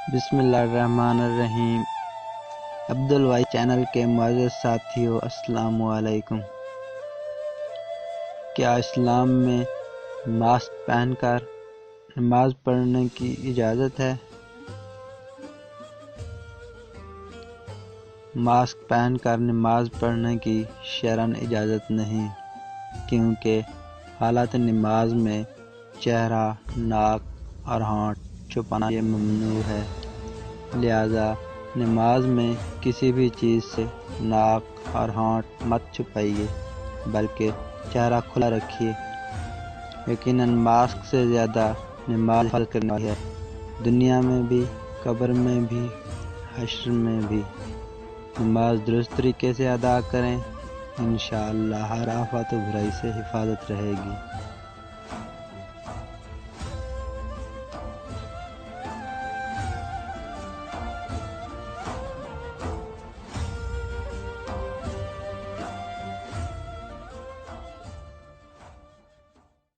بسم اللہ الرحمن الرحیم۔ عبدالوائی چینل کے معزز ساتھیوں، السلام علیکم۔ کیا اسلام میں ماسک پہن کر نماز پڑھنے کی اجازت ہے؟ ماسک پہن کر نماز پڑھنے کی شرعاً اجازت نہیں، کیونکہ حالت نماز میں چہرہ، ناک اور ہونٹ چھپانا یہ ممنوع ہے۔ لہذا نماز میں کسی بھی چیز سے ناک اور ہونٹ مت چھپائیے، بلکہ چہرہ کھلا رکھیے۔ یقیناً ماسک سے زیادہ نماز حفاظت کرنے والی ہے، دنیا میں بھی، قبر میں بھی، حشر میں بھی۔ نماز درست طریقے سے ادا کریں، انشاءاللہ ہر آفت و برائی سے حفاظت رہے گی۔